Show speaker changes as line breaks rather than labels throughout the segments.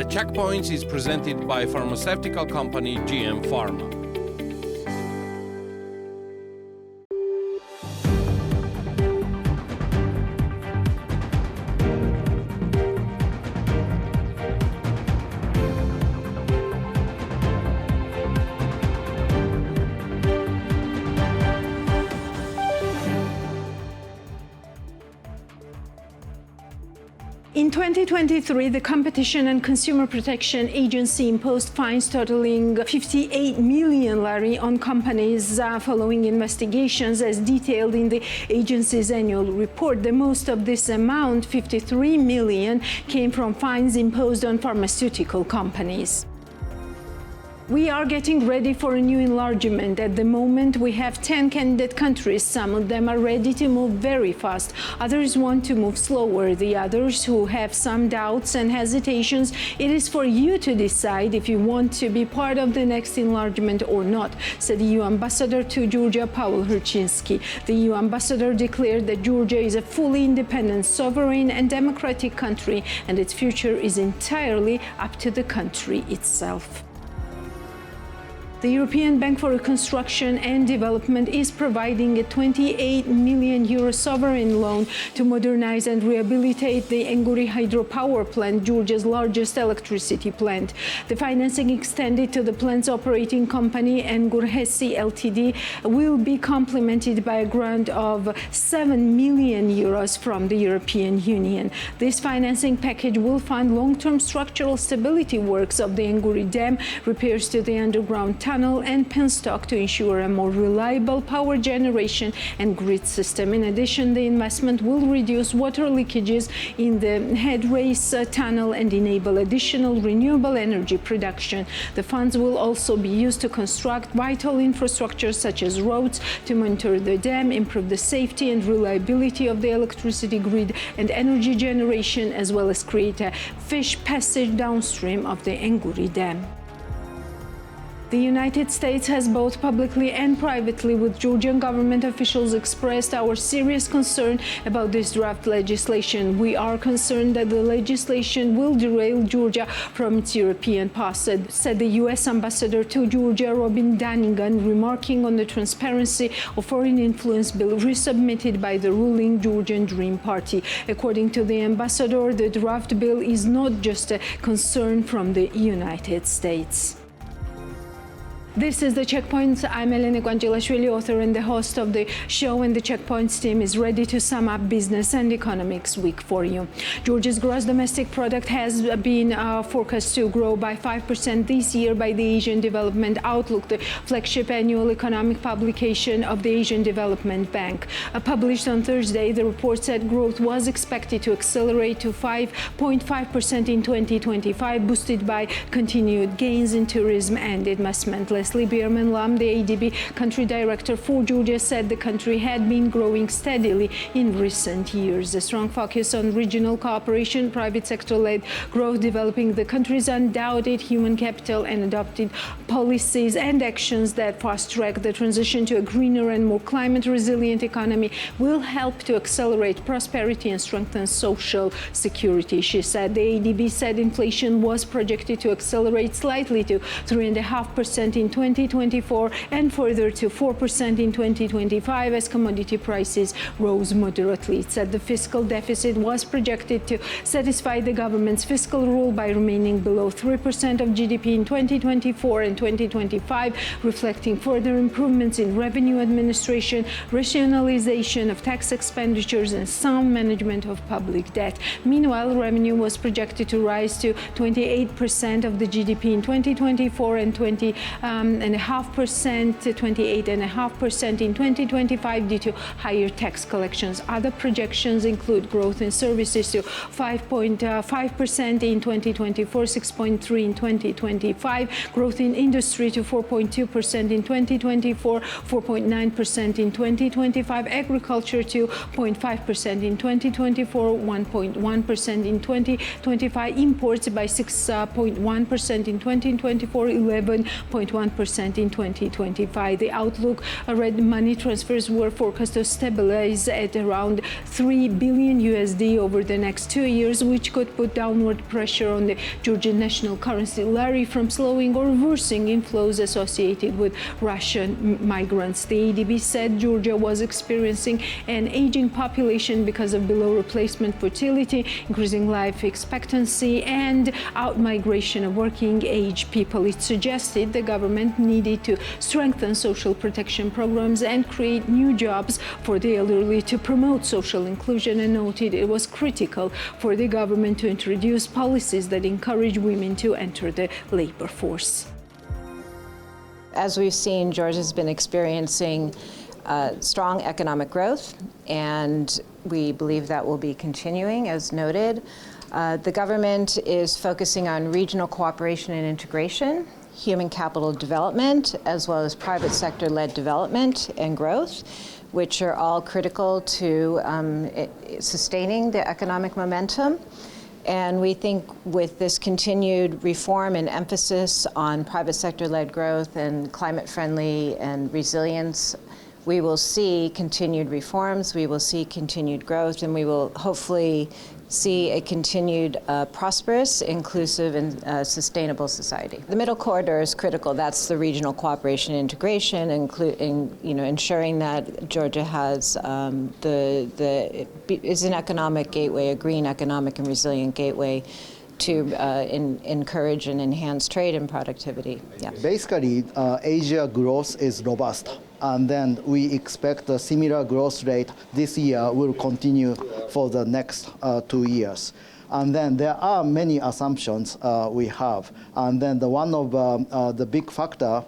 The Checkpoints is presented by pharmaceutical company GM Pharma.
In 2023, the Competition and Consumer Protection Agency imposed fines totaling 58 million lari on companies following investigations as detailed in the agency's annual report. The most of this amount, 53 million, came from fines imposed on pharmaceutical companies. We are getting ready for a new enlargement. At the moment, we have 10 candidate countries. Some of them are ready to move very fast. Others want to move slower. The others who have some doubts and hesitations, it is for you to decide if you want to be part of the next enlargement or not, said the EU ambassador to Georgia, Paul Hurczynski. The EU ambassador declared that Georgia is a fully independent, sovereign and democratic country, and its future is entirely up to the country itself. The European Bank for Reconstruction and Development is providing a 28 million euro sovereign loan to modernize and rehabilitate the Enguri hydropower plant, Georgia's largest electricity plant. The financing extended to the plant's operating company, Engur HESI Ltd, will be complemented by a grant of 7 million euros from the European Union. This financing package will fund long-term structural stability works of the Enguri Dam, repairs to the underground tunnel and penstock to ensure a more reliable power generation and grid system. In addition, the investment will reduce water leakages in the head race tunnel and enable additional renewable energy production. The funds will also be used to construct vital infrastructure such as roads, to monitor the dam, improve the safety and reliability of the electricity grid and energy generation, as well as create a fish passage downstream of the Enguri Dam. The United States has both publicly and privately with Georgian government officials expressed our serious concern about this draft legislation. We are concerned that the legislation will derail Georgia from its European path, said the U.S. ambassador to Georgia, Robin Dunnigan, remarking on the transparency of foreign influence bill resubmitted by the ruling Georgian Dream Party. According to the ambassador, the draft bill is not just a concern from the United States. This is The Checkpoints. I'm Elena Guangelashvili, author and the host of the show, and the Checkpoints team is ready to sum up business and economics week for you. Georgia's gross domestic product has been forecast to grow by 5% this year by the Asian Development Outlook, the flagship annual economic publication of the Asian Development Bank. Published on Thursday, the report said growth was expected to accelerate to 5.5% in 2025, boosted by continued gains in tourism and investment. Leslie Bierman-Lam, the ADB country director for Georgia, said the country had been growing steadily in recent years. A strong focus on regional cooperation, private sector-led growth, developing the country's undoubted human capital and adopting policies and actions that fast-track the transition to a greener and more climate-resilient economy will help to accelerate prosperity and strengthen social security, she said. The ADB said inflation was projected to accelerate slightly to 3.5% in 2024 and further to 4% in 2025 as commodity prices rose moderately. It said the fiscal deficit was projected to satisfy the government's fiscal rule by remaining below 3% of GDP in 2024 and 2025, reflecting further improvements in revenue administration, rationalization of tax expenditures and sound management of public debt. Meanwhile, revenue was projected to rise to 28% of the GDP in 2024 and 28.5% in 2025 due to higher tax collections. Other projections include growth in services to 5.5% in 2024, 6.3% in 2025, growth in industry to 4.2% in 2024, 4.9% in 2025, agriculture to 0.5% in 2024, 1.1% in 2025, imports by 6.1% in 2024, 11.1% 1% in 2025. The outlook read money transfers were forecast to stabilize at around $3 billion USD over the next 2 years, which could put downward pressure on the Georgian national currency lari from slowing or reversing inflows associated with Russian migrants. The ADB said Georgia was experiencing an aging population because of below replacement fertility, increasing life expectancy, and outmigration of working age people. It suggested the government needed to strengthen social protection programs and create new jobs for the elderly to promote social inclusion, and noted it was critical for the government to introduce policies that encourage women to enter the labor force.
As we've seen, Georgia's been experiencing strong economic growth, and we believe that will be continuing, as noted. The government is focusing on regional cooperation and integration, human capital development, as well as private sector-led development and growth, which are all critical to sustaining the economic momentum. And we think with this continued reform and emphasis on private sector-led growth and climate-friendly and resilience, we will see continued reforms, we will see continued growth, and we will hopefully see a continued prosperous, inclusive, and sustainable society. The middle corridor is critical. That's the regional cooperation and integration, including ensuring that Georgia has is an economic gateway, a green economic and resilient gateway to encourage and enhance trade and productivity. Yeah.
Basically, Asia growth is robust. And then we expect a similar growth rate this year will continue for the next 2 years. And then there are many assumptions we have. And then one of the big factor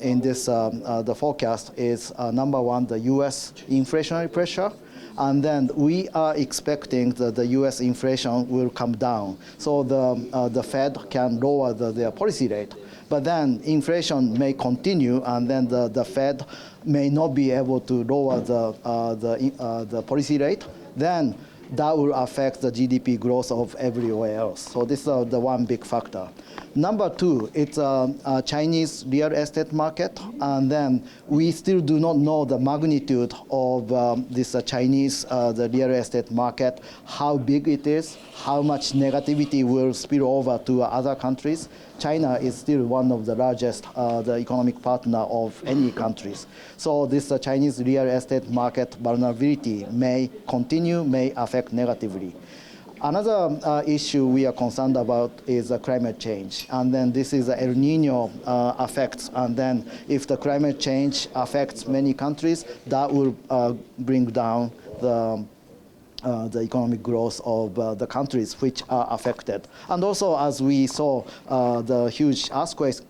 in this the forecast is number one, the U.S. inflationary pressure. And then we are expecting that the U.S. inflation will come down, so the Fed can lower their policy rate. But then inflation may continue, and then the Fed may not be able to lower the policy rate. Then that will affect the GDP growth of everywhere else. So this is the one big factor. Number two, it's a Chinese real estate market, and then we still do not know the magnitude of this Chinese the real estate market, how big it is, how much negativity will spill over to other countries. China is still one of the largest the economic partner of any countries. So this Chinese real estate market vulnerability may continue, may affect negatively. Another issue we are concerned about is climate change. And then this is El Nino effects. And then if the climate change affects many countries, that will bring down the economic growth of the countries which are affected. And also, as we saw, the huge earthquakes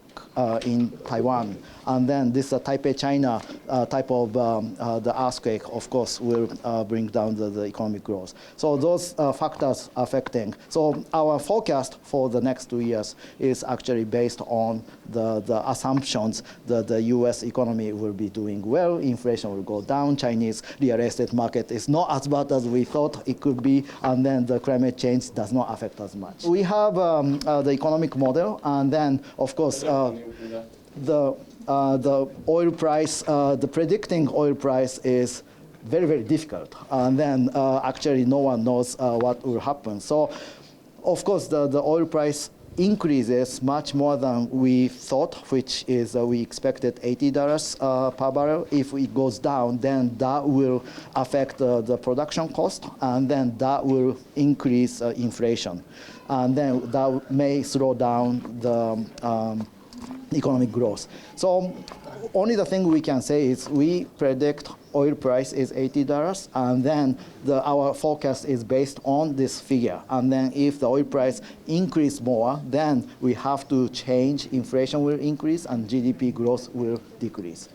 in Taiwan, and then this Taipei, China type of the earthquake, of course, will bring down the economic growth. So those factors affecting. So our forecast for the next 2 years is actually based on the assumptions that the U.S. economy will be doing well, inflation will go down, Chinese real estate market is not as bad as we thought it could be, and then the climate change does not affect as much. We have the economic model, and then, of course, the oil price, the predicting oil price is very, very difficult. And then actually no one knows what will happen. So, of course, the oil price increases much more than we thought, which is we expected $80 per barrel. If it goes down, then that will affect the production cost, and then that will increase inflation. And then that may slow down the economic growth. So only the thing we can say is we predict oil price is $80, and then our forecast is based on this figure. And then if the oil price increase more, then we have to change, inflation will increase and GDP growth will decrease.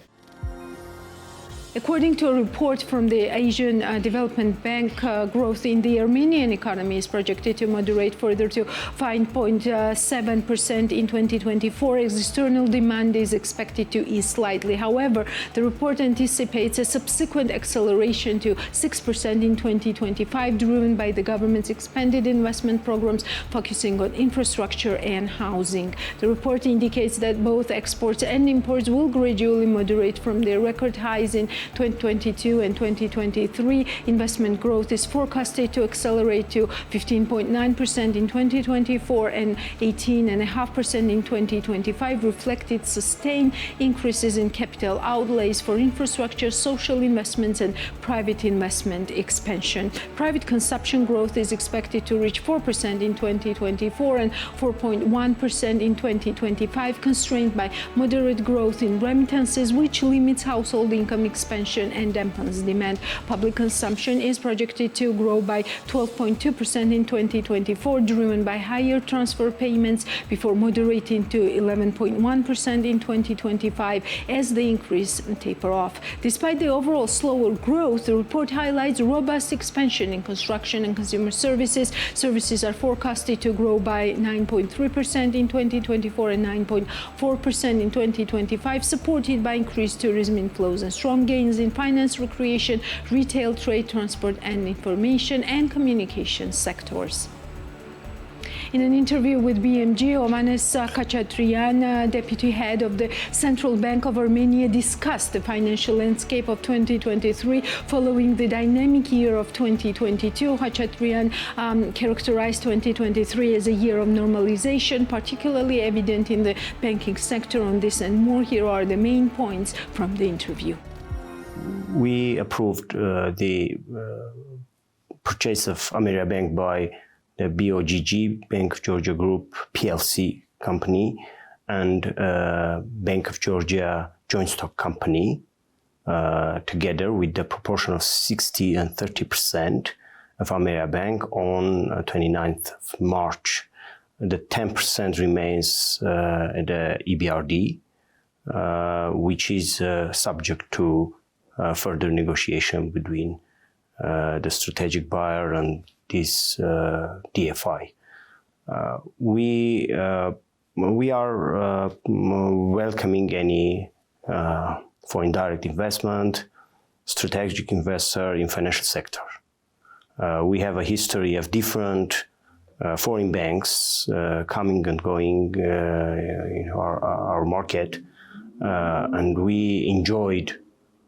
According to a report from the Asian Development Bank, growth in the Armenian economy is projected to moderate further to 5.7% in 2024, as external demand is expected to ease slightly. However, the report anticipates a subsequent acceleration to 6% in 2025, driven by the government's expanded investment programs focusing on infrastructure and housing. The report indicates that both exports and imports will gradually moderate from their record highs in 2022 and 2023. Investment growth is forecasted to accelerate to 15.9% in 2024 and 18.5% in 2025, reflected sustained increases in capital outlays for infrastructure, social investments, and private investment expansion. Private consumption growth is expected to reach 4% in 2024 and 4.1% in 2025, constrained by moderate growth in remittances, which limits household income expansion and dampens demand. Public consumption is projected to grow by 12.2% in 2024, driven by higher transfer payments, before moderating to 11.1% in 2025 as the increase taper off. Despite the overall slower growth, the report highlights robust expansion in construction and consumer services. Services are forecasted to grow by 9.3% in 2024 and 9.4% in 2025, supported by increased tourism inflows and strong gains in finance, recreation, retail, trade, transport, and information and communication sectors. In an interview with BMG, Ovanes Khachatryan, deputy head of the Central Bank of Armenia, discussed the financial landscape of 2023 following the dynamic year of 2022. Khachatryan characterized 2023 as a year of normalization, particularly evident in the banking sector. On this and more, here are the main points from the interview.
We approved the purchase of Ameriabank by the BOGG, Bank of Georgia Group PLC company, and Bank of Georgia Joint Stock Company, together with the proportion of 60 and 30% of Ameriabank on 29th of March. The 10% remains at the EBRD, which is subject to further negotiation between the strategic buyer and this DFI. We are welcoming any foreign direct investment, strategic investor in financial sector. We have a history of different foreign banks coming and going in our market, and we enjoyed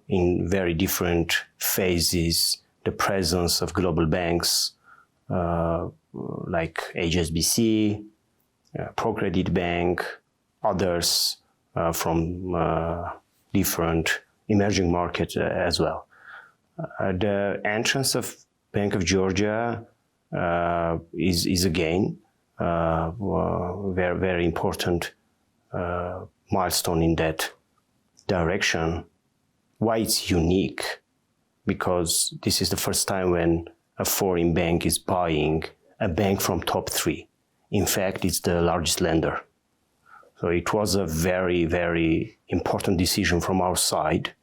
in very different phases the presence of global banks like HSBC, ProCredit Bank, others from different emerging markets as well. The entrance of Bank of Georgia is again very, very important milestone in that direction. Why it's unique? Because this is the first time when a foreign bank is buying a bank from top three. In fact, it's the largest lender. So it was a very, very important decision from our side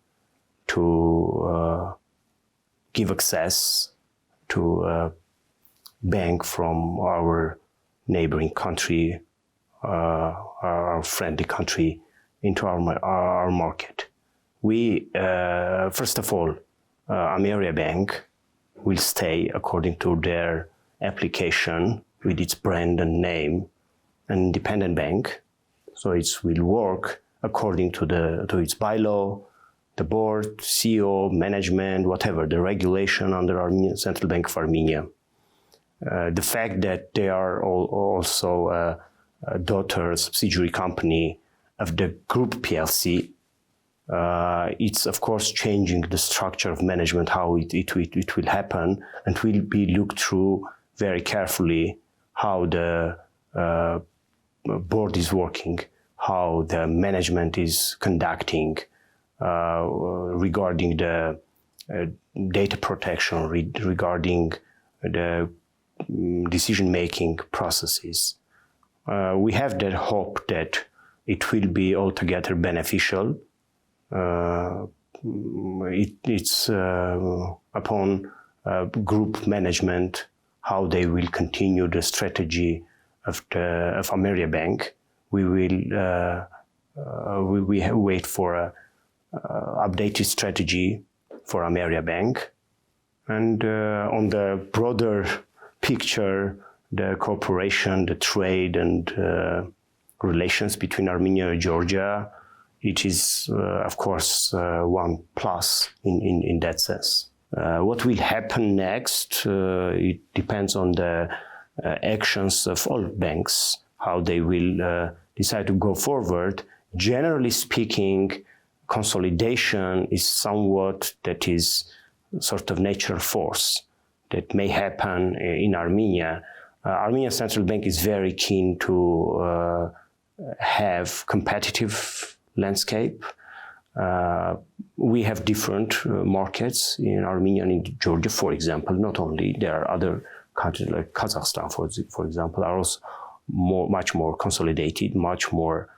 to give access to a bank from our neighboring country, our friendly country, into our market. We, first of all, Ameriabank will stay according to their application with its brand and name, an independent bank. So it will work according to its bylaw, the board, CEO, management, whatever, the regulation under Armenian Central Bank of Armenia. The fact that they are also a daughter subsidiary company of the Group PLC, it's of course changing the structure of management, how it will happen, and will be looked through very carefully how the board is working, how the management is conducting regarding the data protection, regarding the decision-making processes. We have that hope that it will be altogether beneficial it's upon group management how they will continue the strategy of Ameriabank. We will wait for a updated strategy for Ameriabank, and on the broader picture, the cooperation, the trade, and relations between Armenia and Georgia, it is of course one plus in that sense. What will happen next? It depends on the actions of all banks, how they will decide to go forward. Generally speaking, consolidation is somewhat that is sort of natural force that may happen in Armenia. Armenian Central Bank is very keen to have competitive landscape. We have different markets in Armenia and in Georgia, for example. Not only, there are other countries like Kazakhstan, for example, are also much more consolidated, much more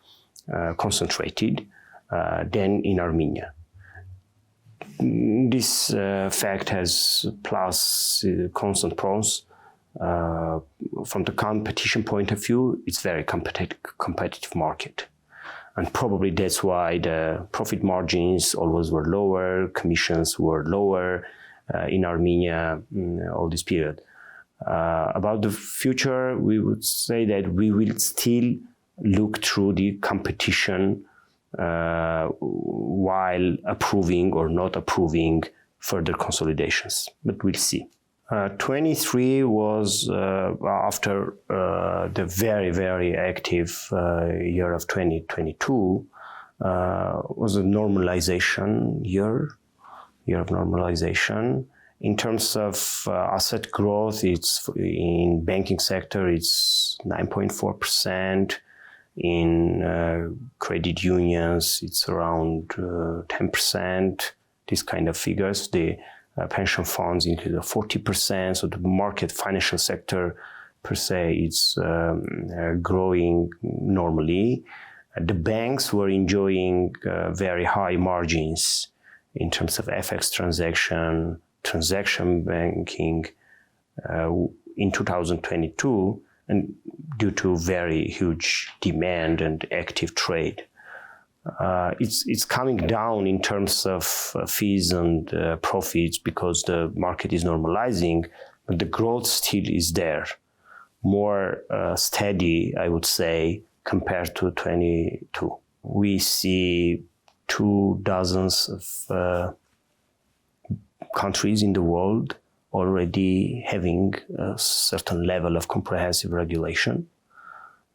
concentrated than in Armenia. This fact has plus cons and pros. From the competition point of view, it's very competitive market. And probably that's why the profit margins always were lower, commissions were lower in Armenia all this period. About the future, we would say that we will still look through the competition while approving or not approving further consolidations, but we'll see. 23 was after the very, very active year of 2022 was a normalization year of normalization. In terms of asset growth, it's in banking sector, it's 9.4%. In credit unions, it's around 10%. These kind of figures. The pension funds increase of 40%. So the market financial sector per se is growing normally. The banks were enjoying very high margins in terms of FX transaction banking in 2022, and due to very huge demand and active trade. It's coming down in terms of fees and profits because the market is normalizing, but the growth still is there. More steady, I would say, compared to 22. We see 24 of countries in the world already having a certain level of comprehensive regulation.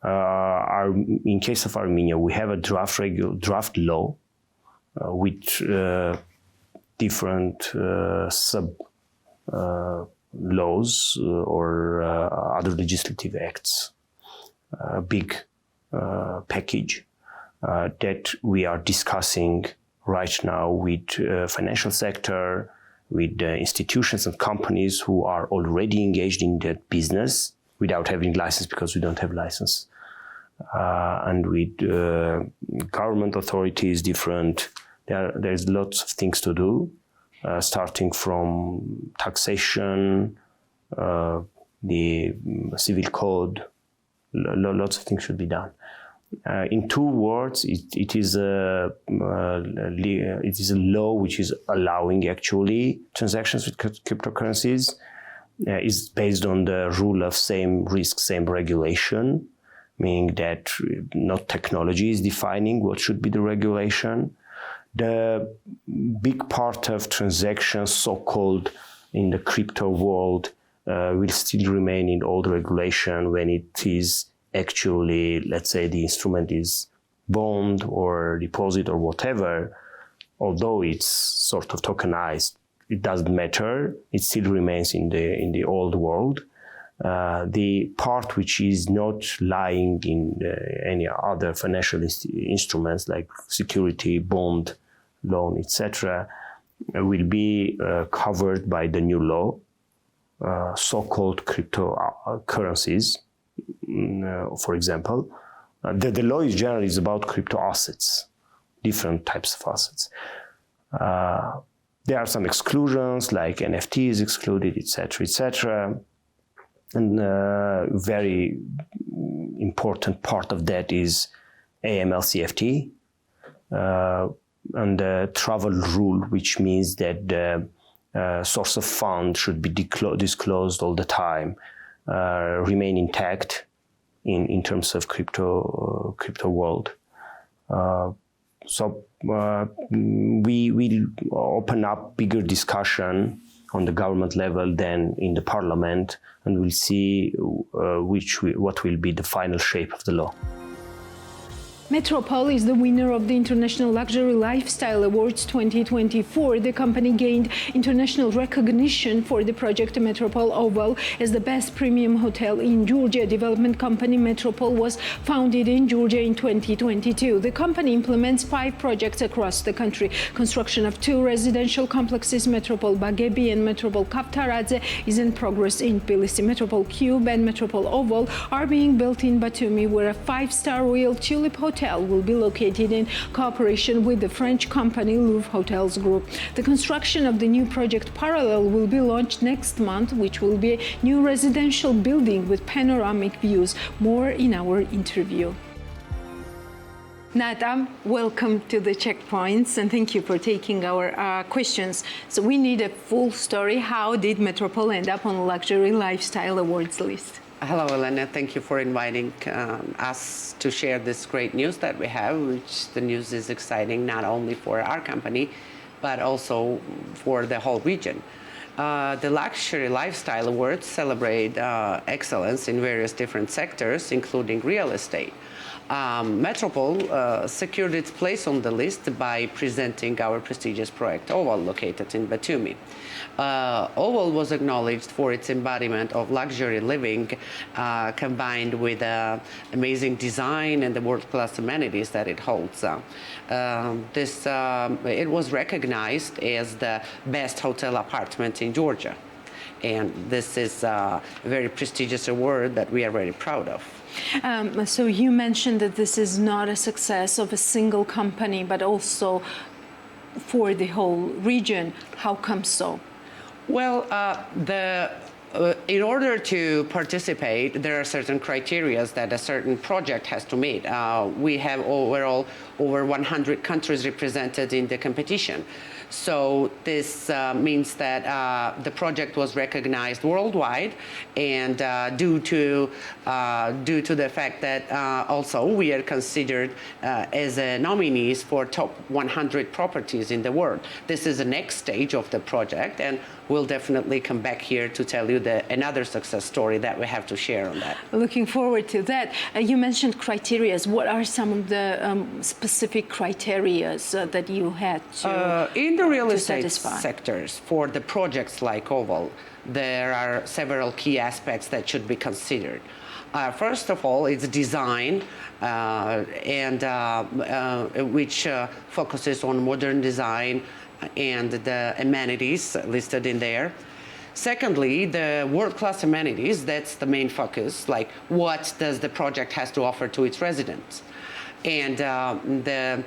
In case of Armenia, we have a draft law with different sub laws or other legislative acts, a big package that we are discussing right now with financial sector, with institutions and companies who are already engaged in that business without having license, because we don't have license. And with government authorities, different, there's lots of things to do, starting from taxation, the civil code, lots of things should be done. In two words, it is a law which is allowing actually transactions with cryptocurrencies. Is based on the rule of same risk, same regulation, meaning that not technology is defining what should be the regulation. The big part of transactions, so-called in the crypto world, will still remain in old regulation when it is actually, let's say, the instrument is bond or deposit or whatever, although it's sort of tokenized. It doesn't matter. It still remains in the old world. The part which is not lying in any other financial instruments like security, bond, loan, etc., will be covered by the new law, so-called cryptocurrencies. For example, the law is generally about crypto assets, different types of assets. There are some exclusions, like NFT is excluded, etc., etc. And very important part of that is AML-CFT and the travel rule, which means that the source of fund should be disclosed all the time, remain intact in terms of crypto world. So we will open up bigger discussion on the government level than in the parliament, and we'll see what will be the final shape of the law.
Metropole is the winner of the International Luxury Lifestyle Awards 2024. The company gained international recognition for the project Metropole Oval as the best premium hotel in Georgia. Development company Metropole was founded in Georgia in 2022. The company implements 5 projects across the country. Construction of 2 residential complexes, Metropole Bagebi and Metropole Kavtaradze, is in progress in Tbilisi. Metropole Cube and Metropole Oval are being built in Batumi, where a 5-star Royal Tulip Hotel will be located in cooperation with the French company Louvre Hotels Group. The construction of the new project Parallel will be launched next month, which will be a new residential building with panoramic views. More in our interview. Nata, welcome to the Checkpoints, and thank you for taking our questions. So we need a full story. How did Metropole end up on the Luxury Lifestyle Awards list?
Hello, Elena. Thank you for inviting us to share this great news that we have, which the news is exciting not only for our company, but also for the whole region. The Luxury Lifestyle Awards celebrate excellence in various different sectors, including real estate. Metropole secured its place on the list by presenting our prestigious project Oval, located in Batumi. Oval was acknowledged for its embodiment of luxury living, combined with amazing design and the world-class amenities that it holds. It was recognized as the best hotel apartment in Georgia. And this is a very prestigious award that we are very proud of.
So you mentioned that this is not a success of a single company, but also for the whole region. How come so?
Well, in order to participate, there are certain criteria that a certain project has to meet. We have overall over 100 countries represented in the competition. So this means that the project was recognized worldwide, and due to the fact that also we are considered as nominees for top 100 properties in the world. This is the next stage of the project, and we'll definitely come back here to tell you another success story that we have to share on that.
Looking forward to that. You mentioned criteria. What are some of the specific criteria that you had to
in the real estate
satisfy
sectors for the projects like Oval? There are several key aspects that should be considered. First of all, it's design, which focuses on modern design and the amenities listed in there. Secondly, the world-class amenities, that's the main focus, like what does the project has to offer to its residents. And the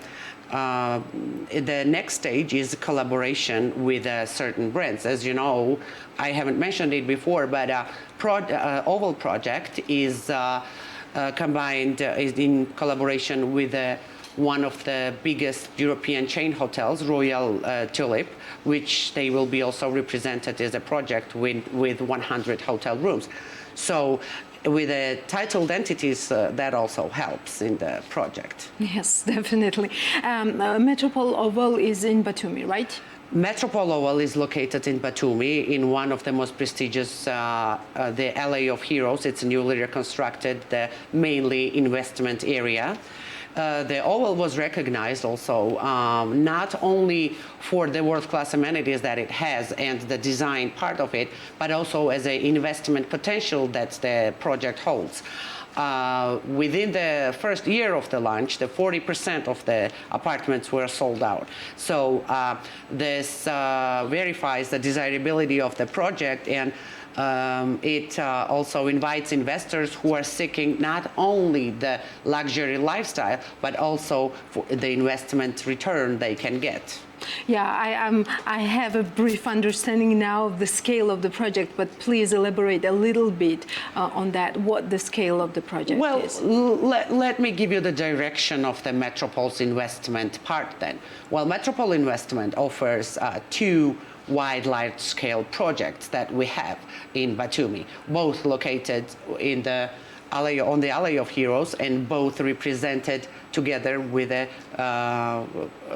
next stage is collaboration with certain brands. As you know, I haven't mentioned it before, but Oval project is combined, is in collaboration with one of the biggest European chain hotels, Royal Tulip, which they will be also represented as a project with 100 hotel rooms. So with the titled entities, that also helps in the project.
Yes, definitely. Metropole Oval is in Batumi, right?
Metropole Oval is located in Batumi, in one of the most prestigious, the LA of Heroes. It's newly reconstructed, the mainly investment area. The Oval was recognized also not only for the world-class amenities that it has and the design part of it, but also as an investment potential that the project holds. Within the first year of the launch, the 40% of the apartments were sold out. So this verifies the desirability of the project, and It also invites investors who are seeking not only the luxury lifestyle, but also for the investment return they can get.
Yeah, I have a brief understanding now of the scale of the project, but please elaborate a little bit on that, what the scale of the project is.
Let me give you the direction of the Metropole's investment part then. Well, Metropole Investment offers two wide large-scale projects that we have in Batumi, both located on the Alley of Heroes and both represented together with the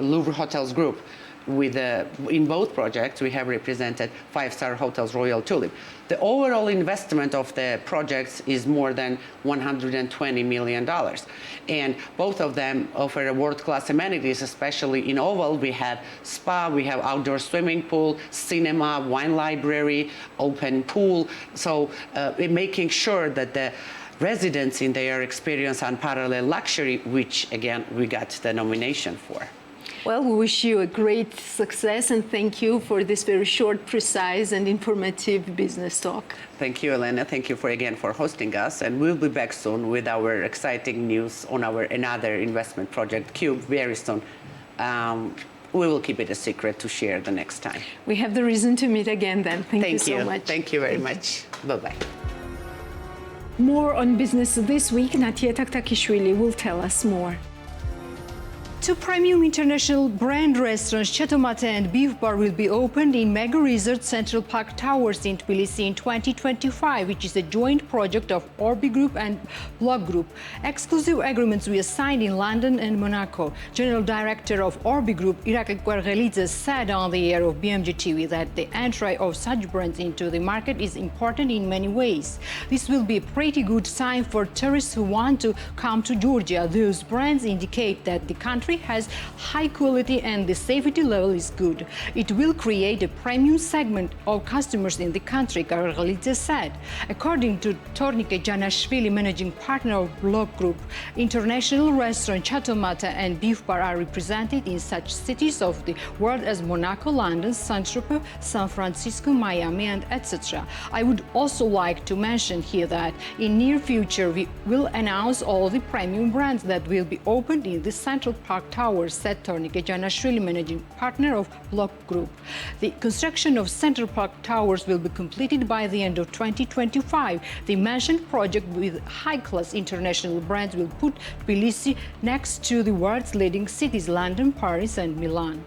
Louvre Hotels Group. In both projects, we have represented 5-star hotels Royal Tulip. The overall investment of the projects is more than $120 million. And both of them offer world-class amenities, especially in Oval. We have spa, we have outdoor swimming pool, cinema, wine library, open pool. So making sure that the residents in there experience unparalleled luxury, which again, we got the nomination for.
Well, we wish you a great success and thank you for this very short, precise and informative business talk.
Thank you, Elena. Thank you again for hosting us. And we'll be back soon with our exciting news on our another investment project, Cube, very soon. We will keep it a secret to share the next time.
We have the reason to meet again then. Thank you so much.
Thank you very much. Bye-bye.
More on business this week. Natia Taktakishvili will tell us more. Two premium international brand restaurants, Chateau Mate and Beef Bar, will be opened in Mega Resort Central Park Towers in Tbilisi in 2025, which is a joint project of Orbi Group and Block Group. Exclusive agreements were signed in London and Monaco. General Director of Orbi Group, Irakli Guergelidze, said on the air of BMG TV that the entry of such brands into the market is important in many ways. This will be a pretty good sign for tourists who want to come to Georgia. Those brands indicate that the country has high quality and the safety level is good. It will create a premium segment of customers in the country, Guergelidze said. According to Tornike Janashvili, managing partner of Block Group, international restaurant Chateau Mate and Beef Bar are represented in such cities of the world as Monaco, London, Saint-Tropez, San Francisco, Miami, and etc. I would also like to mention here that in near future we will announce all the premium brands that will be opened in the Central Park Towers, said Tornike Janashvili, managing partner of Block Group. The construction of Central Park Towers will be completed by the end of 2025. The mentioned project with high-class international brands will put Tbilisi next to the world's leading cities, London, Paris, and Milan.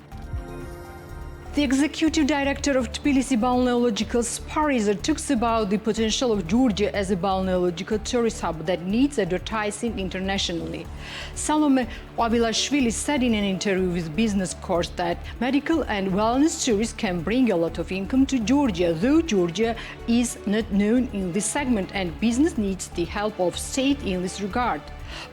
The executive director of Tbilisi Balneological Spa Resort talks about the potential of Georgia as a balneological tourist hub that needs advertising internationally. Salome Avilashvili said in an interview with Business Course that medical and wellness tourists can bring a lot of income to Georgia, though Georgia is not known in this segment and business needs the help of state in this regard.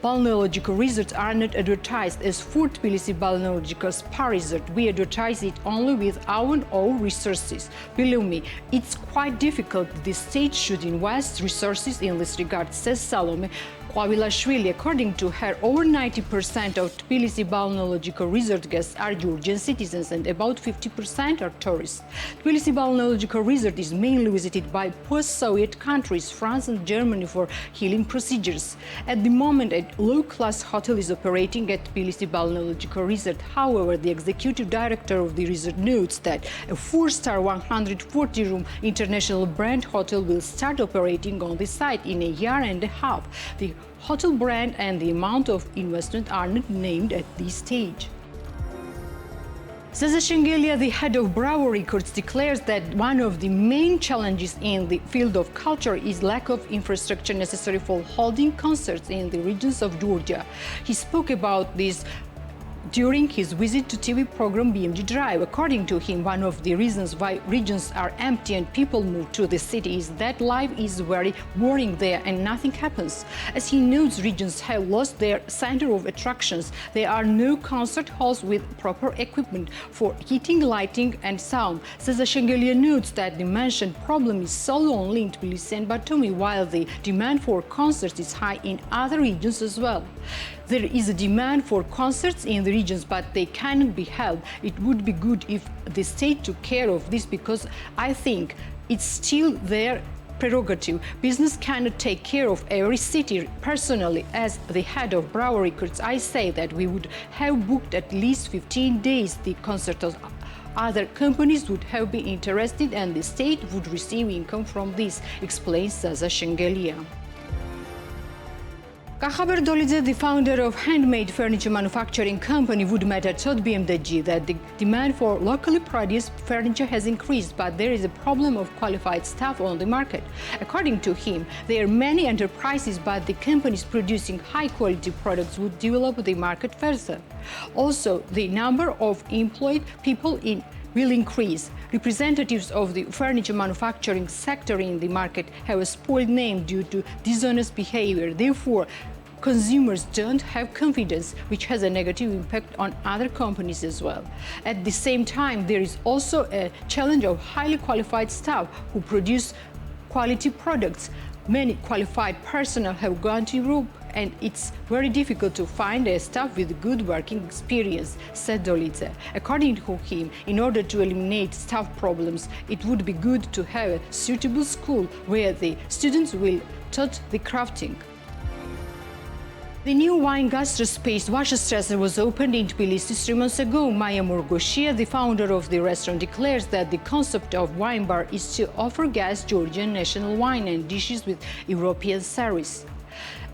Balneological resorts are not advertised as for Tbilisi Balneological Spa Resort. We advertise it only with our own resources. Believe me, it's quite difficult. The state should invest resources in this regard, says Salome Avilashvili. According to her, over 90% of Tbilisi Balneological Resort guests are Georgian citizens and about 50% are tourists. Tbilisi Balneological Resort is mainly visited by post-Soviet countries, France and Germany, for healing procedures. At the moment, a low-class hotel is operating at Tbilisi Balneological Resort. However, the executive director of the resort notes that a 4-star 140-room international brand hotel will start operating on the site in a year and a half. The hotel brand and the amount of investment are not named at this stage. Zaza Shengelia, the head of Bravo Records, declares that one of the main challenges in the field of culture is lack of infrastructure necessary for holding concerts in the regions of Georgia. He spoke about this during his visit to TV program BMG Drive. According to him, one of the reasons why regions are empty and people move to the city is that life is very boring there and nothing happens. As he notes, regions have lost their center of attractions. There are no concert halls with proper equipment for heating, lighting, and sound. Zaza Shengelia notes that the mentioned problem is solved only in Tbilisi and Batumi, while the demand for concerts is high in other regions as well. There is a demand for concerts in the regions, but they cannot be held. It would be good if the state took care of this, because I think
it's still their prerogative. Business cannot take care of every city. Personally, as the head of Bravo Records, I say that we would have booked at least 15 days the concert of other companies would have been interested and the state would receive income from this, explains Zaza Shengelia. Kahaber Dolidze, the founder of handmade furniture manufacturing company Woodmatter, told BMDG that the demand for locally produced furniture has increased, but there is a problem of qualified staff on the market. According to him, there are many enterprises, but the companies producing high-quality products would develop the market further. Also, the number of employed people will increase. Representatives of the furniture manufacturing sector in the market have a spoiled name due to dishonest behavior. Therefore, consumers don't have confidence, which has a negative impact on other companies as well. At the same time, there is also a challenge of highly qualified staff who produce quality products. Many qualified personnel have gone to Europe, and it's very difficult to find a staff with good working experience, said Dolidze. According to him, in order to eliminate staff problems, it would be good to have a suitable school where the students will taught the crafting. The new wine gastro space Vashastrasse was opened in Tbilisi 3 months ago. Maya Murgoshia, the founder of the restaurant, declares that the concept of wine bar is to offer guests Georgian national wine and dishes with European service.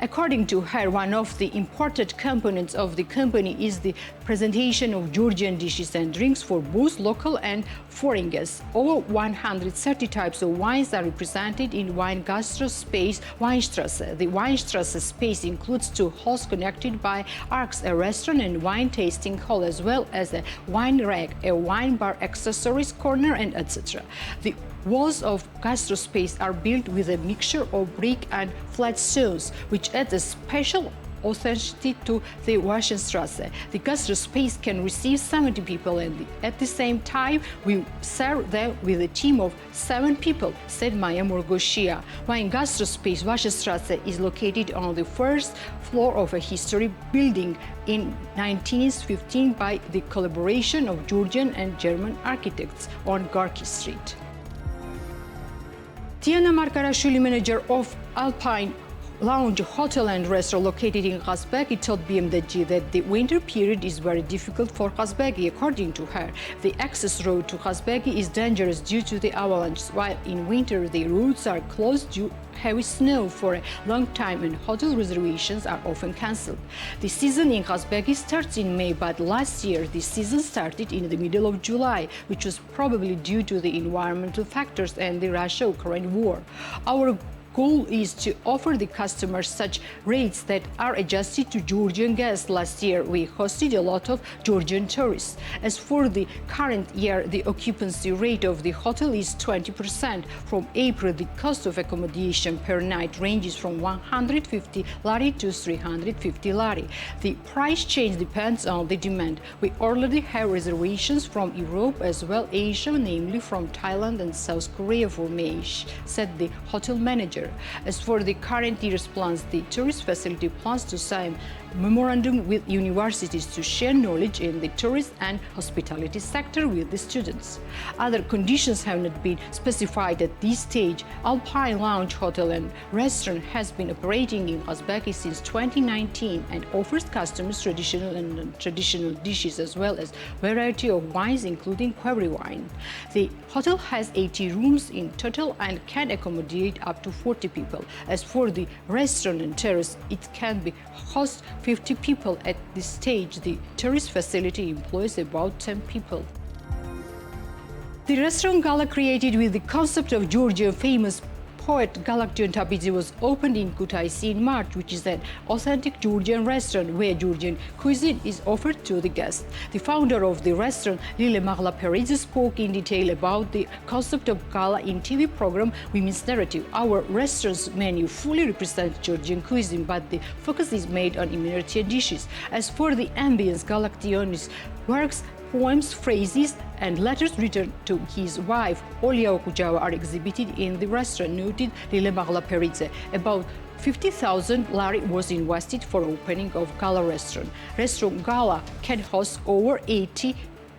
According to her, one of the important components of the company is the presentation of Georgian dishes and drinks for both local and foreign guests. Over 130 types of wines are represented in wine gastro space Weinstrasse. The Weinstrasse space includes 2 halls connected by arcs, a restaurant and wine tasting hall, as well as a wine rack, a wine bar accessories corner, and etc. The walls of gastro space are built with a mixture of brick and flat stones, which adds a special authenticity to the Weinstrasse. The gastro space can receive 70 people, and at the same time, we serve them with a team of 7 people, said Maya Murgoshia. Wine gastro space Weinstrasse is located on the first floor of a historic building in 1915 by the collaboration of Georgian and German architects on Gorky Street. Tiana Markarashvili, manager of Alpine Lounge Hotel and Restaurant located in Kazbegi, told BMDG that the winter period is very difficult for Kazbegi. According to her, the access road to Kazbegi is dangerous due to the avalanches, while in winter the roads are closed due to heavy snow for a long time and hotel reservations are often cancelled. The season in Kazbegi starts in May, but last year the season started in the middle of July, which was probably due to the environmental factors and the Russia-Ukraine war. Our goal is to offer the customers such rates that are adjusted to Georgian guests. Last year, we hosted a lot of Georgian tourists. As for the current year, the occupancy rate of the hotel is 20%. From April, the cost of accommodation per night ranges from 150 lari to 350 lari. The price change depends on the demand. We already have reservations from Europe as well as Asia, namely from Thailand and South Korea for May, said the hotel manager. As for the current year's plans, the tourist facility plans to sign memorandum with universities to share knowledge in the tourist and hospitality sector with the students. Other conditions have not been specified at this stage. Alpine Lounge Hotel and Restaurant has been operating in Kazbegi since 2019 and offers customers traditional and non-traditional dishes as well as variety of wines, including Qvevri wine. The hotel has 80 rooms in total and can accommodate up to 40 people. As for the restaurant and terrace, it can be host 50 people at this stage. The tourist facility employs about 10 people. The restaurant gala, created with the concept of Georgian famous poet Galaktion Tabidze, was opened in Kutaisi in March, which is an authentic Georgian restaurant where Georgian cuisine is offered to the guests. The founder of the restaurant, Lile Maglaperidze, spoke in detail about the concept of gala in TV program Women's Narrative. Our restaurant's menu fully represents Georgian cuisine, but the focus is made on Emiratian dishes. As for the ambience, Galaktion's works, poems, phrases, and letters written to his wife, Olia Okujava, are exhibited in the restaurant, noted Lile Maglaperidze. About 50,000 lari was invested for opening of Gala restaurant. Restaurant Gala can host over 80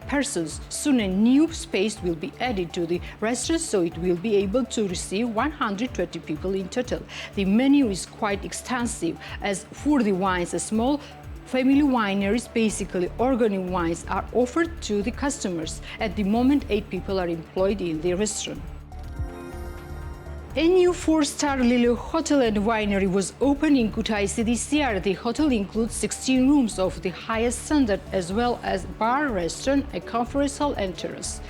persons. Soon a new space will be added to the restaurant, so it will be able to receive 120 people in total. The menu is quite extensive. As for the wines, a small family wineries, basically organic wines, are offered to the customers. At the moment, 8 people are employed in the restaurant. A new 4-star Lilo Hotel and Winery was opened in Kutaisi this year. The hotel includes 16 rooms of the highest standard, as well as bar, restaurant, a conference hall and terrace.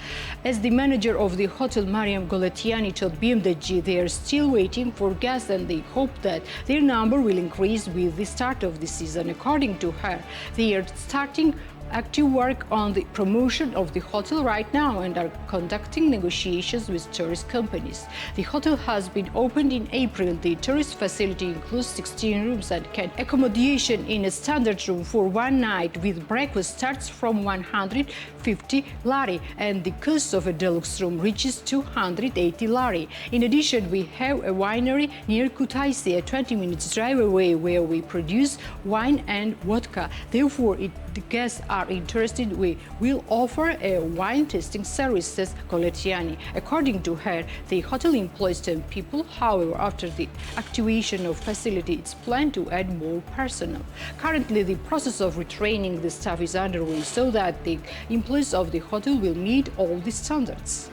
As the manager of the hotel, Mariam Goletiani, told BMDG, they are still waiting for guests and they hope that their number will increase with the start of the season. According to her, they are starting active work on the promotion of the hotel right now and are conducting negotiations with tourist companies. The hotel has been opened in April. The tourist facility includes 16 rooms and can accommodation in a standard room for one night with breakfast starts from 150 lari and the cost of a deluxe room reaches 280 lari. In addition, we have a winery near Kutaisi, a 20 minutes drive away, where we produce wine and vodka. Therefore, if the guests are interested, we will offer a wine tasting service, says Goletiani. According to her, the hotel employs 10 people. However, after the activation of facility, it's planned to add more personnel. Currently, the process of retraining the staff is underway so that the employees of the hotel will meet all the standards.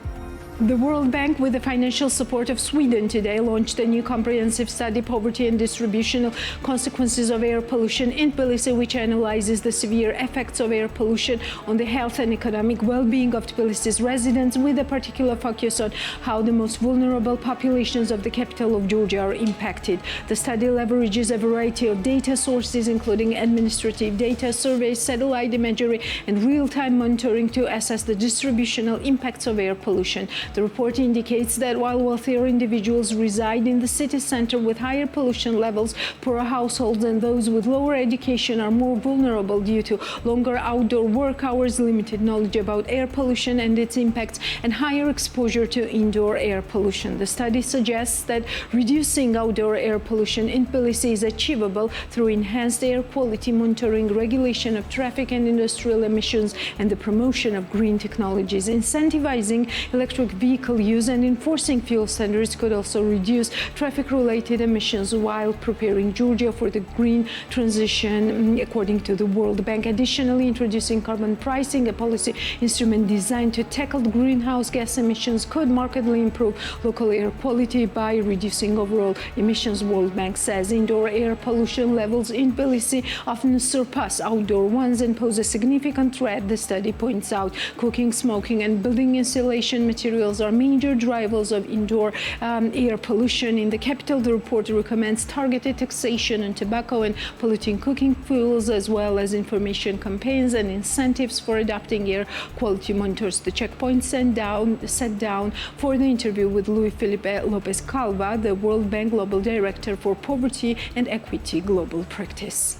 The World Bank, with the financial support of Sweden, today launched a new comprehensive study, Poverty and Distributional Consequences of Air Pollution in Tbilisi, which analyzes the severe effects of air pollution on the health and economic well-being of Tbilisi's residents, with a particular focus on how the most vulnerable populations of the capital of Georgia are impacted. The study leverages a variety of data sources, including administrative data, surveys, satellite imagery, and real-time monitoring to assess the distributional impacts of air pollution. The report indicates that while wealthier individuals reside in the city center with higher pollution levels, poorer households and those with lower education are more vulnerable due to longer outdoor work hours, limited knowledge about air pollution and its impacts, and higher exposure to indoor air pollution. The study suggests that reducing outdoor air pollution in Tbilisi is achievable through enhanced air quality monitoring, regulation of traffic and industrial emissions, and the promotion of green technologies. Incentivizing electric vehicle use and enforcing fuel standards could also reduce traffic-related emissions while preparing Georgia for the green transition, according to the World Bank. Additionally, introducing carbon pricing, a policy instrument designed to tackle greenhouse gas emissions, could markedly improve local air quality by reducing overall emissions. World Bank says indoor air pollution levels in Tbilisi often surpass outdoor ones and pose a significant threat. The study points out cooking, smoking, and building insulation materials are major drivers of indoor air pollution in the capital. The report recommends targeted taxation on tobacco and polluting cooking fuels, as well as information campaigns and incentives for adopting air quality monitors. The checkpoint sat down for the interview with Luis Felipe Lopez Calva, the World Bank Global Director for Poverty and Equity Global Practice.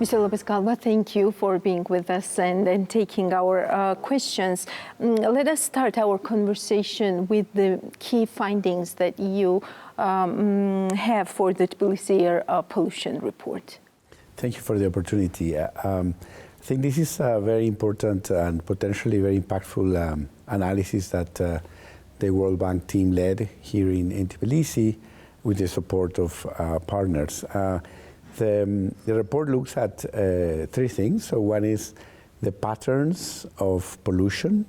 Mr. Lopez Calva, thank you for being with us and taking our questions. Let us start our conversation with the key findings that you have for the Tbilisi Air Pollution Report.
Thank you for the opportunity. I think this is a very important and potentially very impactful analysis that the World Bank team led here in Tbilisi with the support of partners. The report looks at 3 things. So one is the patterns of pollution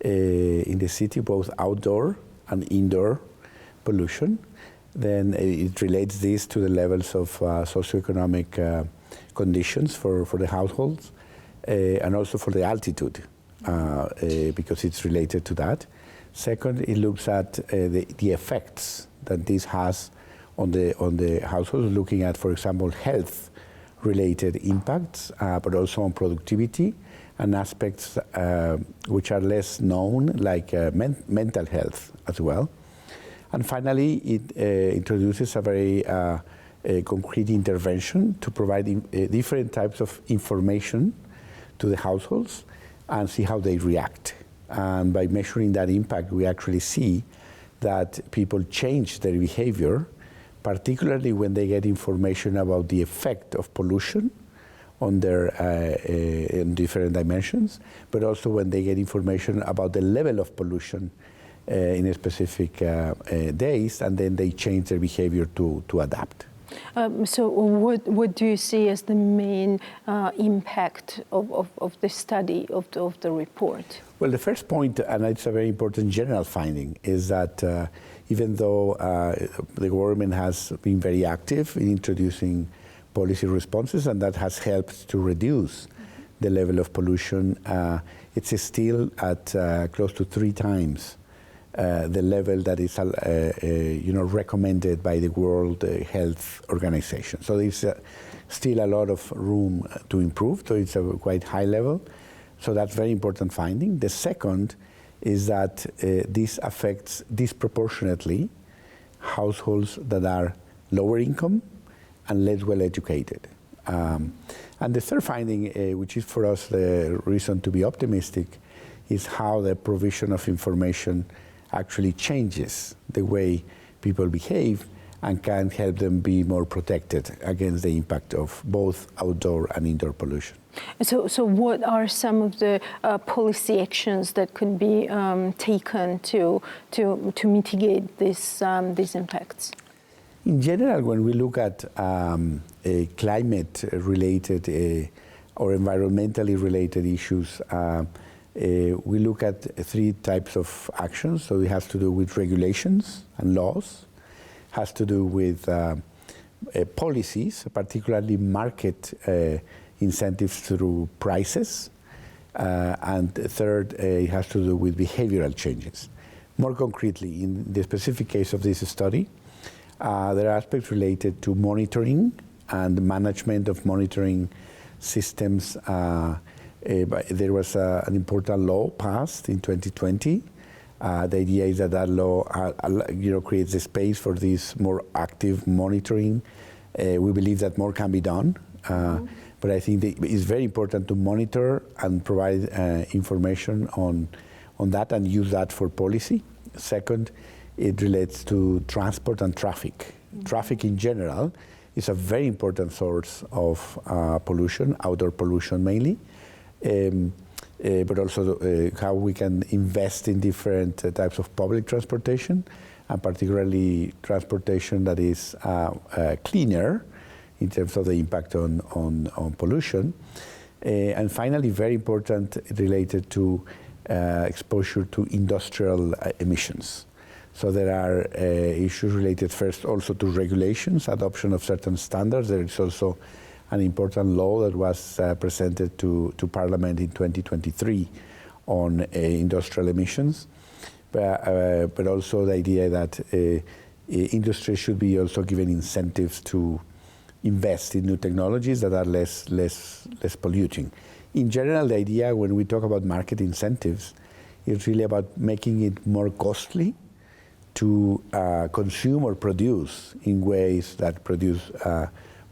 in the city, both outdoor and indoor pollution. Then it relates this to the levels of socioeconomic conditions for the households and also for the altitude because it's related to that. Second, it looks at the effects that this has on the households, looking at, for example, health-related impacts, but also on productivity and aspects which are less known, like mental health as well. And finally, it introduces a very concrete intervention to provide different types of information to the households and see how they react. And by measuring that impact, we actually see that people change their behavior, particularly when they get information about the effect of pollution on their in different dimensions, but also when they get information about the level of pollution in a specific days, and then they change their behavior to adapt.
So what do you see as the main impact of the study, of the report?
Well, the first point, and it's a very important general finding, is that even though the government has been very active in introducing policy responses, and that has helped to reduce the level of pollution, it's still at close to 3 times the level that is recommended by the World Health Organization. So there's still a lot of room to improve, so it's a quite high level. So that's very important finding. The second is that this affects disproportionately households that are lower income and less well educated. And the third finding, which is for us the reason to be optimistic, is how the provision of information actually changes the way people behave and can help them be more protected against the impact of both outdoor and indoor pollution.
So what are some of the policy actions that could be taken to mitigate these impacts?
In general, when we look at climate-related or environmentally related issues, we look at 3 types of actions. So it has to do with regulations and laws, has to do with policies, particularly market incentives through prices, and third, it has to do with behavioral changes. More concretely, in the specific case of this study, there are aspects related to monitoring and management of monitoring systems. There was an important law passed in 2020. The idea is that law creates a space for this more active monitoring. We believe that more can be done, but I think it's very important to monitor and provide information on that and use that for policy. Second, it relates to transport and traffic. Traffic in general is a very important source of pollution, outdoor pollution mainly. But also how we can invest in different types of public transportation, and particularly transportation that is cleaner in terms of the impact on pollution. And finally, very important, related to exposure to industrial emissions. So there are issues related first also to regulations, adoption of certain standards. There is also an important law that was presented to Parliament in 2023 on industrial emissions, but also the idea that industry should be also given incentives to invest in new technologies that are less polluting. In general, the idea when we talk about market incentives is really about making it more costly to consume or produce in ways that produce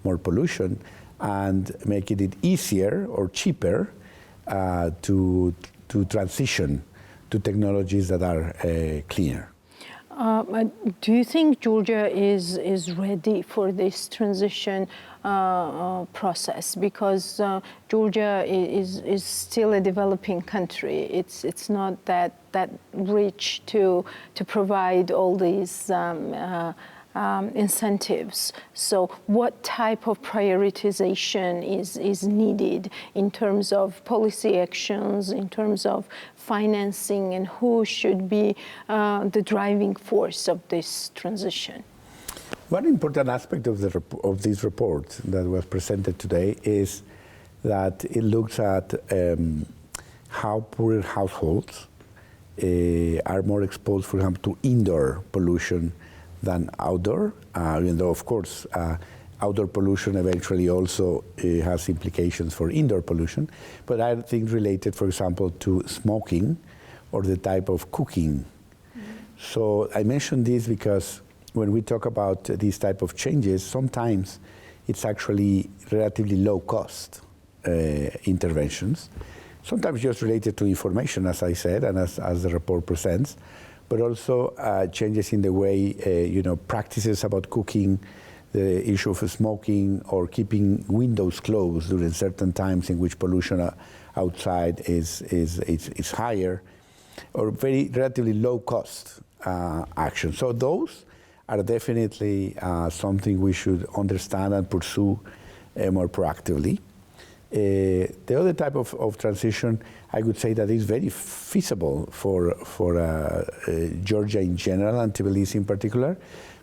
more pollution, and making it easier or cheaper to transition to technologies that are cleaner.
Do you think Georgia is ready for this transition process? Because Georgia is still a developing country. It's not that rich to provide all these incentives. So what type of prioritization is needed in terms of policy actions, in terms of financing, and who should be the driving force of this transition?
One important aspect of this report that was presented today is that it looks at how poorer households are more exposed, for example, to indoor pollution than outdoor, even though, of course, outdoor pollution eventually also has implications for indoor pollution. But I think related, for example, to smoking or the type of cooking. So I mentioned this because when we talk about these type of changes, sometimes it's actually relatively low cost interventions, sometimes just related to information, as I said, and as the report presents, but also changes in the way, practices about cooking, the issue of smoking or keeping windows closed during certain times in which pollution outside is higher, or very relatively low cost action. So those are definitely something we should understand and pursue more proactively. The other type of transition, I would say that is very feasible for Georgia in general and Tbilisi in particular,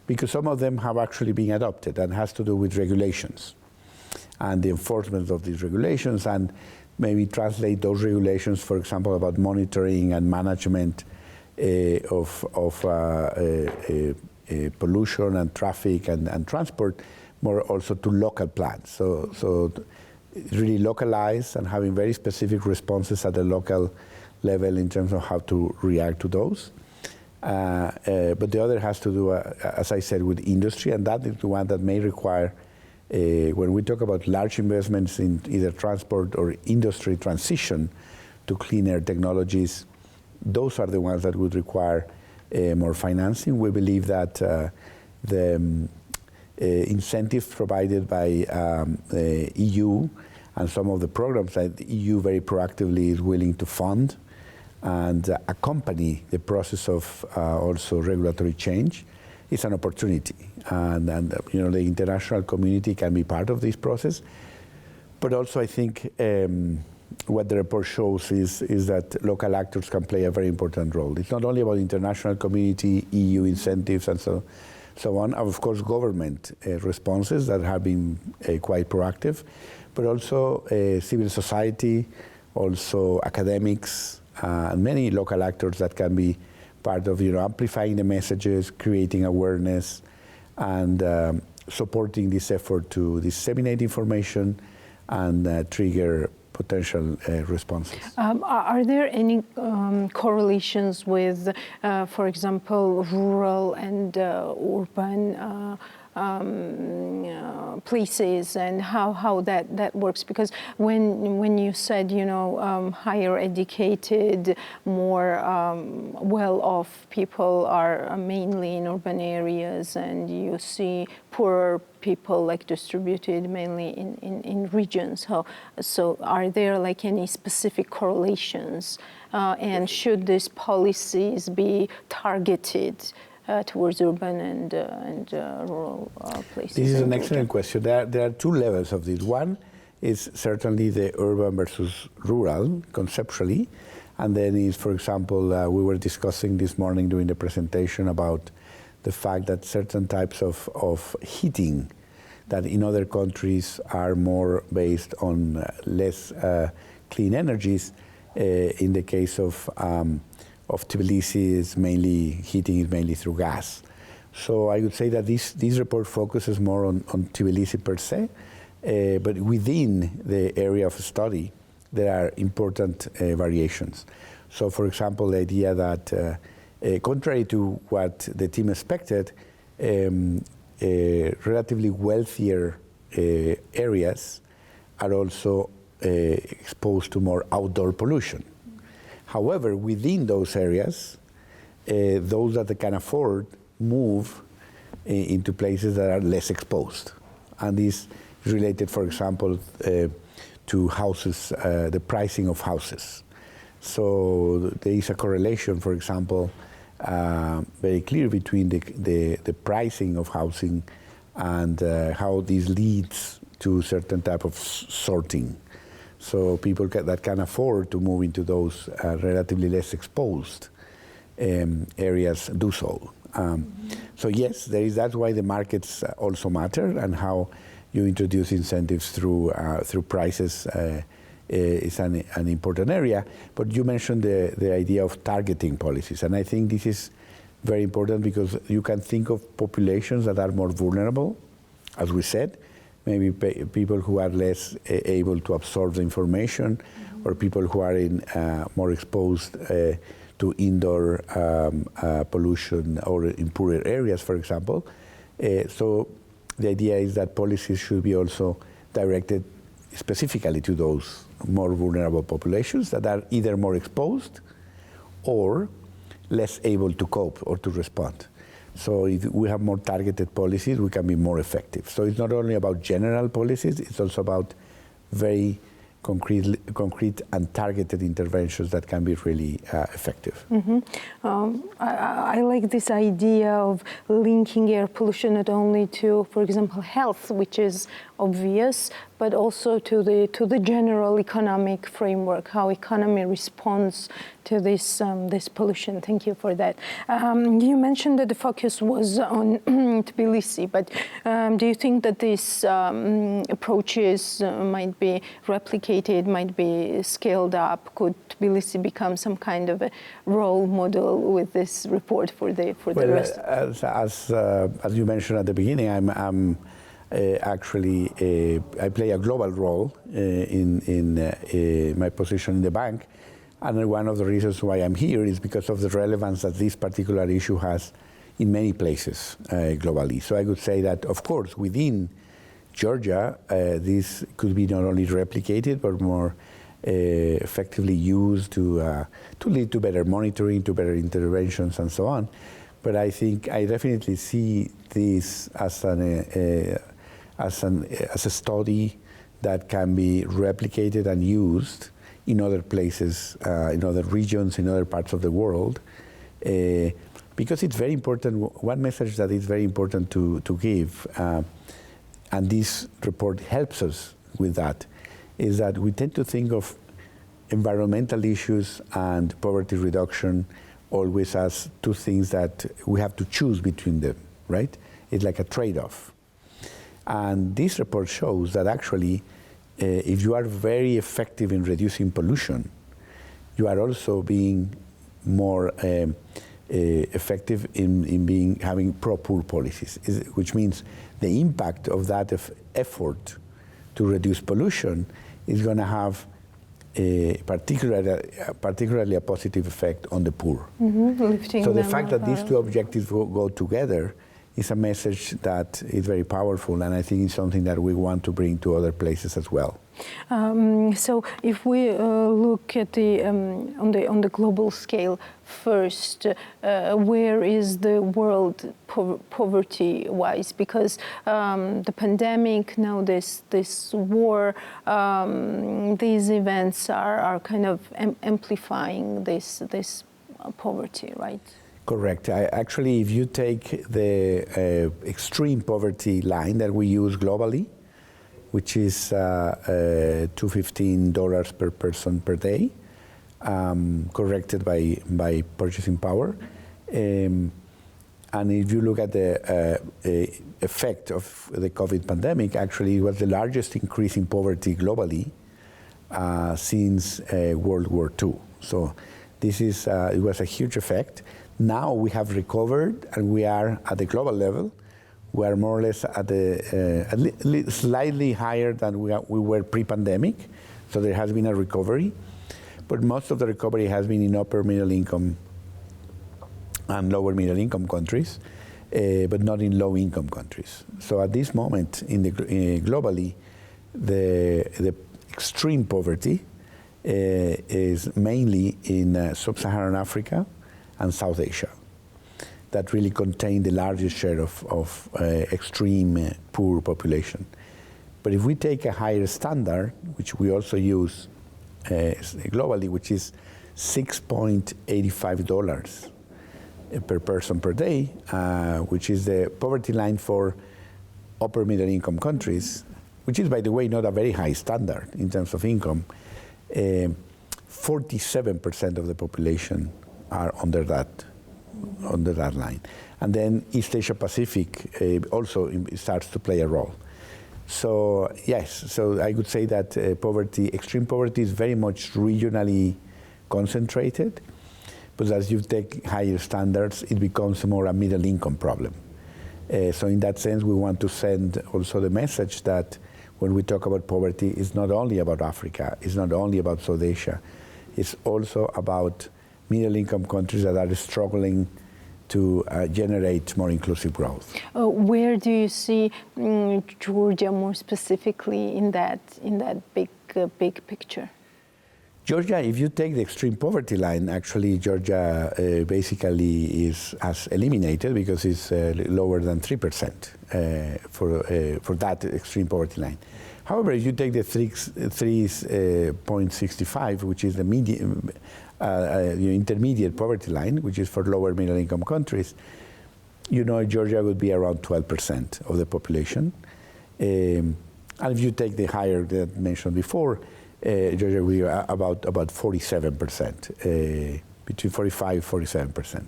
because some of them have actually been adopted and has to do with regulations and the enforcement of these regulations, and maybe translate those regulations, for example, about monitoring and management of pollution and traffic and transport, more also to local plans. So really localized and having very specific responses at the local level in terms of how to react to those. But the other has to do, as I said, with industry, and that is the one that may require, when we talk about large investments in either transport or industry transition to cleaner technologies, those are the ones that would require more financing. We believe that the incentives provided by the EU and some of the programs that the EU very proactively is willing to fund and accompany the process of also regulatory change is an opportunity. And you know, the international community can be part of this process. But also I think what the report shows is that local actors can play a very important role. It's not only about international community, EU incentives and so on, of course government responses that have been quite proactive, but also civil society, also academics, and many local actors that can be part of amplifying the messages, creating awareness, and supporting this effort to disseminate information and trigger potential responses.
Are there any correlations with, for example, rural and urban places, and how that works? Because when you said higher educated, more well-off people are mainly in urban areas, and you see poorer people like distributed mainly in regions. So are there like any specific correlations, and should these policies be targeted towards urban and rural places?
This is an excellent question. There are two levels of this. One is certainly the urban versus rural, conceptually, and then is, for example, we were discussing this morning during the presentation about the fact that certain types of heating that in other countries are more based on less clean energies. In the case of Tbilisi, heating is mainly through gas. So I would say that this report focuses more on Tbilisi per se, but within the area of study, there are important variations. So for example, the idea that contrary to what the team expected, relatively wealthier areas are also exposed to more outdoor pollution. However, within those areas, those that they can afford move into places that are less exposed. And this is related, for example, to houses, the pricing of houses. So there is a correlation, for example, very clear between the pricing of housing and how this leads to certain type of sorting. So people that can afford to move into those relatively less exposed areas do so. So yes, that's why the markets also matter, and how you introduce incentives through prices is an important area. But you mentioned the idea of targeting policies, and I think this is very important because you can think of populations that are more vulnerable, as we said, maybe people who are less able to absorb the information, or people who are more exposed to indoor pollution or in poorer areas, for example. So the idea is that policies should be also directed specifically to those more vulnerable populations that are either more exposed or less able to cope or to respond. So if we have more targeted policies, we can be more effective. So it's not only about general policies, it's also about very concrete and targeted interventions that can be really effective.
I like this idea of linking air pollution not only to, for example, health, which is obvious, but also to the general economic framework, how economy responds to this pollution. Thank you for that. You mentioned that the focus was on Tbilisi, but do you think that these approaches might be replicated, might be scaled up? Could Tbilisi become some kind of a role model with this report for the rest?
As you mentioned at the beginning, I'm actually I play a global role in my position in the bank, and one of the reasons why I'm here is because of the relevance that this particular issue has in many places globally. So I would say that, of course, within Georgia, this could be not only replicated but more effectively used to lead to better monitoring, to better interventions, and so on. But I think I definitely see this as a study that can be replicated and used in other places, in other regions, in other parts of the world, because it's very important. One message that is very important to give, and this report helps us with that, is that we tend to think of environmental issues and poverty reduction always as two things that we have to choose between them, right? It's like a trade-off. And this report shows that actually, if you are very effective in reducing pollution, you are also being more effective in having pro-poor policies, which means the impact of that effort to reduce pollution is going to have particularly a positive effect on the poor. So the fact that these two objectives go together is a message that is very powerful, and I think it's something that we want to bring to other places as well.
So if we look at on the global scale first, where is the world poverty-wise? Because the pandemic, now this war, these events are kind of amplifying this poverty, right?
Correct. Actually, if you take the extreme poverty line that we use globally, which is $215 per person per day, corrected by purchasing power. And if you look at the effect of the COVID pandemic, actually it was the largest increase in poverty globally since World War II. So this is it was a huge effect. Now we have recovered, and we are at the global level. We are more or less at slightly higher than we were pre-pandemic, so there has been a recovery. But most of the recovery has been in upper middle income and lower middle income countries, but not in low income countries. So at this moment, globally, the extreme poverty is mainly in sub-Saharan Africa and South Asia, that really contain the largest share of extreme poor population. But if we take a higher standard, which we also use globally, which is $6.85 per person per day, which is the poverty line for upper middle income countries, which is, by the way, not a very high standard in terms of income, 47% of the population are under that line. And then East Asia Pacific also starts to play a role. So yes, so I would say that extreme poverty is very much regionally concentrated, but as you take higher standards, it becomes more a middle income problem. So in that sense, we want to send also the message that when we talk about poverty, it's not only about Africa, it's not only about South Asia, it's also about middle income countries that are struggling to generate more inclusive growth.
Where do you see Georgia more specifically in that big picture?
Georgia, if you take the extreme poverty line, actually Georgia basically has eliminated because it's lower than 3% for that extreme poverty line. However, if you take the 3.65, which is the intermediate poverty line, which is for lower middle income countries, Georgia would be around 12% of the population. And if you take the higher that I mentioned before, Georgia will be about 47%, between 45-47%.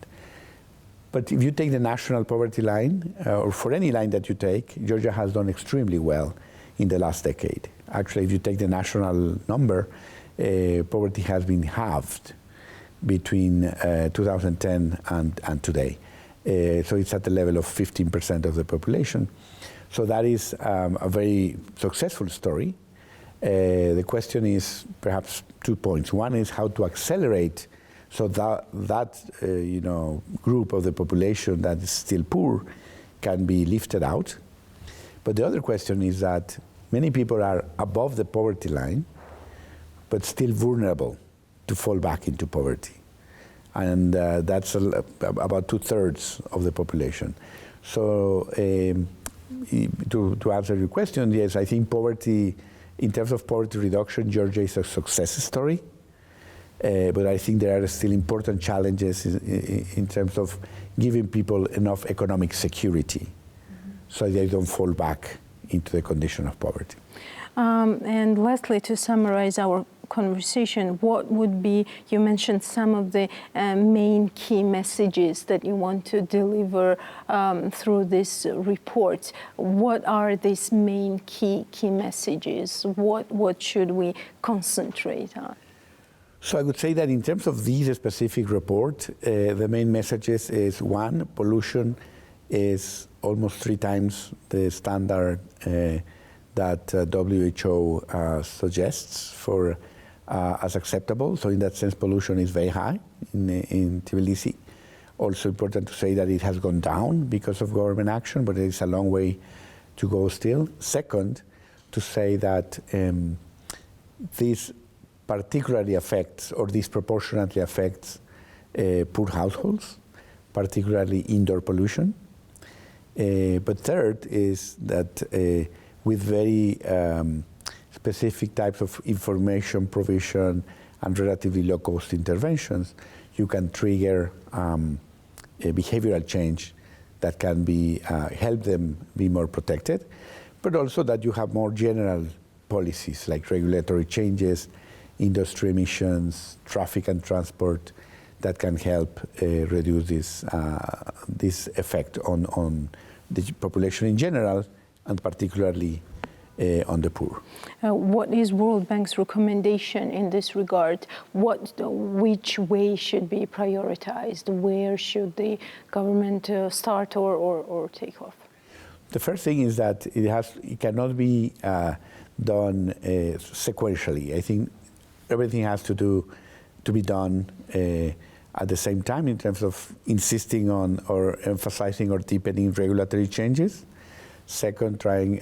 But if you take the national poverty line, or for any line that you take, Georgia has done extremely well in the last decade. Actually, if you take the national number, poverty has been halved between 2010 and today. So it's at the level of 15% of the population. So that is a very successful story. The question is perhaps 2 points. One is how to accelerate so that group of the population that is still poor can be lifted out. But the other question is that many people are above the poverty line, but still vulnerable to fall back into poverty. And that's about 2/3 of the population. So to answer your question, yes, I think poverty, in terms of poverty reduction, Georgia is a success story. But I think there are still important challenges in terms of giving people enough economic security so they don't fall back into the condition of poverty.
And lastly, to summarize our conversation, what would be, you mentioned some of the main key messages that you want to deliver through this report. What are these main key messages? What should we concentrate on?
So I would say that in terms of this specific report, the main messages is one, pollution is almost 3 times the standard that WHO suggests for as acceptable. So in that sense, pollution is very high in Tbilisi. Also important to say that it has gone down because of government action, but there is a long way to go still. Second, to say that this particularly affects or disproportionately affects poor households, particularly indoor pollution. But third is that with very specific types of information provision and relatively low-cost interventions, you can trigger a behavioral change that can be help them be more protected, but also that you have more general policies like regulatory changes, industry emissions, traffic and transport that can help reduce this effect on the population in general and particularly on the poor.
What is World Bank's recommendation in this regard? Which way should be prioritized? Where should the government start or take off?
The first thing is that it cannot be done sequentially. I think everything has to be done at the same time in terms of insisting on or emphasizing or deepening regulatory changes. Second, trying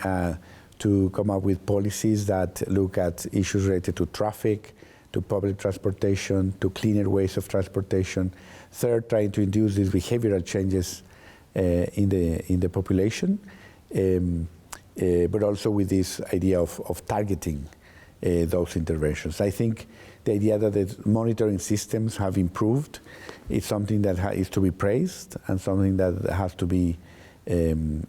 to come up with policies that look at issues related to traffic, to public transportation, to cleaner ways of transportation. Third, trying to induce these behavioral changes in the population, but also with this idea of targeting those interventions. I think the idea that the monitoring systems have improved is something that is to be praised and something that has to be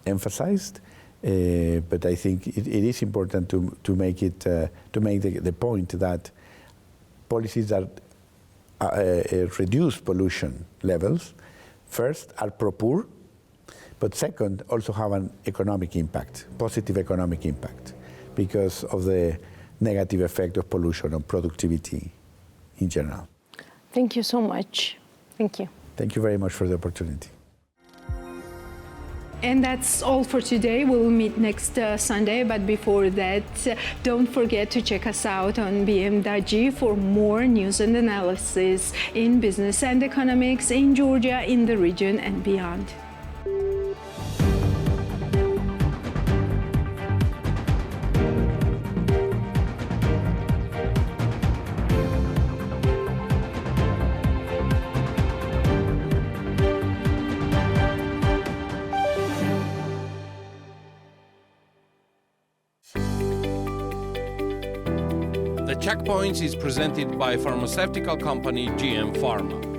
emphasized. But I think it is important to make the point that policies that reduce pollution levels, first, are pro-poor, but second, also have an economic impact, positive economic impact, because of the negative effect of pollution on productivity in general.
Thank you so much. Thank you.
Thank you very much for the opportunity.
And that's all for today. We'll meet next Sunday, but before that, don't forget to check us out on BM.G for more news and analysis in business and economics in Georgia, in the region, and beyond.
The Checkpoints is presented by pharmaceutical company GM Pharma.